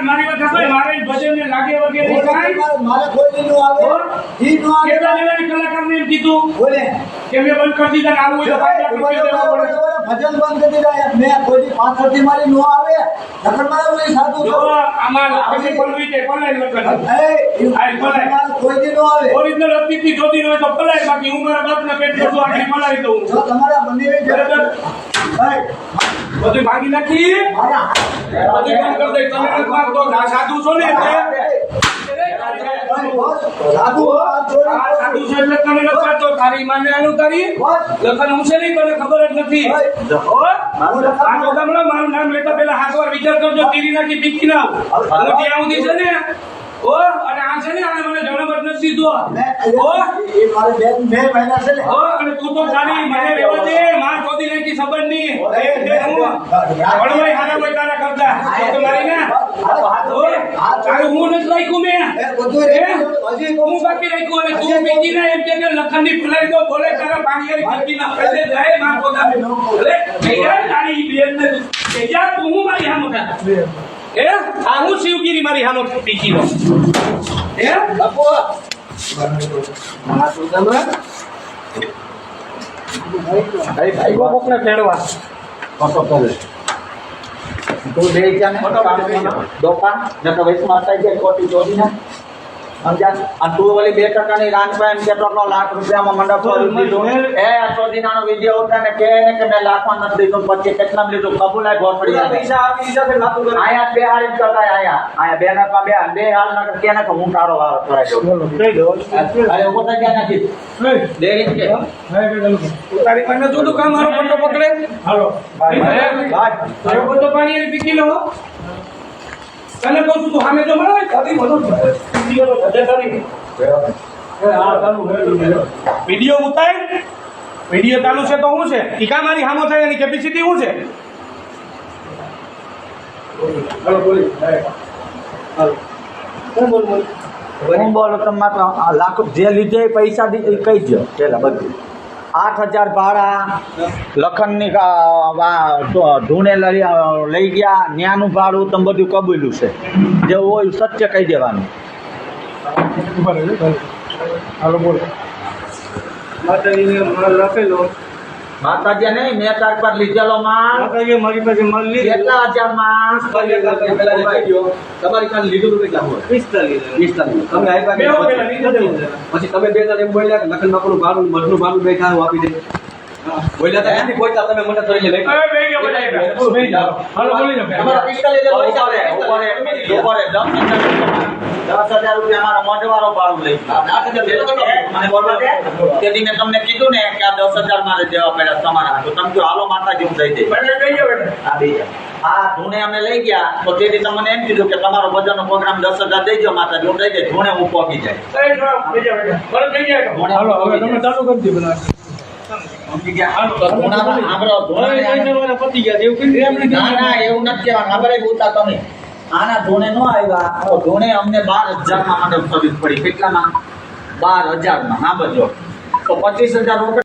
મારી વાત સાંભળ, મારે ભજન ને લાગે વગેરે કાંઈ મારે કોઈ નો આવે ઈ નો આવે કેટલા લેવાની કલાકારને એમ કીધું બોલે કે મેં બંધ કરી દીધા ને આવું હોય તો 5 લાખ રૂપિયા દેવા પડે. ભજન બંધ કરી દીધા મેં કોઈ પાછળથી મારી નો આવે નકર મારે કોઈ સાધુ જો આમાં પછી બોલવી છે પલાય લગન કોઈ દી નો આવે ઓરિજિનલ અતિથિ જોતી હોય તો પલાય, બાકી હું મારા બાપના પેટનો છું આખી પલાવી દઉં. જો તમારા બંને બરાબર બધું ભાગી નાખી મારા બધું કામ કરી દઈ. તમે નથી માગતો આ સાધુ છો ને એટલે સાધુ સાધુ છે એટલે તમે નથી માગતો. તારી માને આનું તારી લખન હું છે નહીં, તને ખબર જ નથી. મારું નામ લેતા પેલા હાથ વાર વિચાર કરજો. તીરી નાખી પીકી ના હું ત્યાં સુધી છે ને અને આ છે ને આને મને જણાવટ નથી દીધો એ મારે બે મહિના છે ને અને તું તો ખાલી મને રહેવા દે. માં ચોદી નાખી ખબર નહીં ભણવાય હારા કોઈ તારા કરતા તો મારી ના તારું હું નથી રાખ્યું મેં હું બાકી રાખ્યું. અને તું પીકી ના એમ કે લખન ની ફલાઈ દો બોલે તારા પાણી પીકી ના પડે જાય માં પોતા અરે તારી બેન ને તું હું મારી હામો થા આ હું શિવગીરી મારી હામો પીકી નો બાપુ ભાઈ કોકને ખેડવા ફોટો કરે તું બે જાને દોકાન નકર વૈષ્ણવ થઈ જાય કોટી ચોરીના સમજા. અને તું ઓલી 2% ની રાન પાન કેટલો લાખ રૂપિયામાં મંડપ કરી દીધું એ ચોરીનાનો વિડિયો ઉતાને કે મેં લાખમાં નથી દીધું પછી કેટલામ લીધું કબૂલાય ગોઠડી જાય પૈસા આપી દીધા તે વાતો કરે આયા બે હાલ કરતા આયા બે ના બે હાલ ના કે ના કે હું તારો વારો કરાઈ દઉં અરે ઉભો થઈ ગયા નથી દે કે તારી પાસે જોતું કામ મારો પટ્ટો પકડે હાલો ભાઈ બધો પાણી પીકી લો. તને કહું છું તું સામે જો મળે કદી મનો વિડીયો ઉતાર. વિડીયો ચાલુ છે તો શું છે ટીકા મારી સામો થાય એની કેપેસિટી શું છે? હું બોલો તમારે લાખ જે લીધે પૈસા કહી દો પેલા બધું 8,000 ભાડા લખનની ધૂણે લઈ ગયા ન્યાનું ભાડું તમે બધું કબૂલ્યું છે. જેવું હોય સત્ય કહી દેવાનું. હાલો બોલો. માતાજી નહીં મેં તાર પર લીધેલો માલ મારી પાસે માલ લીધો કેટલા હજાર માં તમારી પાસે લીધું કેટલા હોય 45 તમે આપ્યા પછી તમે બે જણ એમ બોલ્યા કે લખન બાપુનું ભાડું મધનું ભાડું બે ખાવ આપી દે બોલ્યા તા એની કોઈ તમે મને તરી લે અરે બે ગયા બધા હાલો બોલી લો તમારા 45 ઉપર 10,000 રૂપિયા મારા મોઢવાળો ભાડું લઈ મને બોલવા દે તેથી મેં તમને કીધું ને કે આ 10,000 મારે દેવા પડ્યા તમારા તો તમે જો હાલો માતાજી હું દઈ દે આ બે આ ધૂણે અમે લઈ ગયા તો તેથી તમને એમ કીધું કે તમારો ભજનનો પ્રોગ્રામ 10,000 દઈ દો માતાજી હું દઈ દે ધૂણે હું પહોંચી જાય હાલો હવે તમે ચાલુ કરી દીધું ના એવું નથી કહેવાનું ખબર ઉતા તમે આના ધોણે નો આવ્યા તો ધોણે અમને 12,000 માં મંડપ સર્વિસ પડી કેટલામાં 12,000 માં ના બજો તો 25,000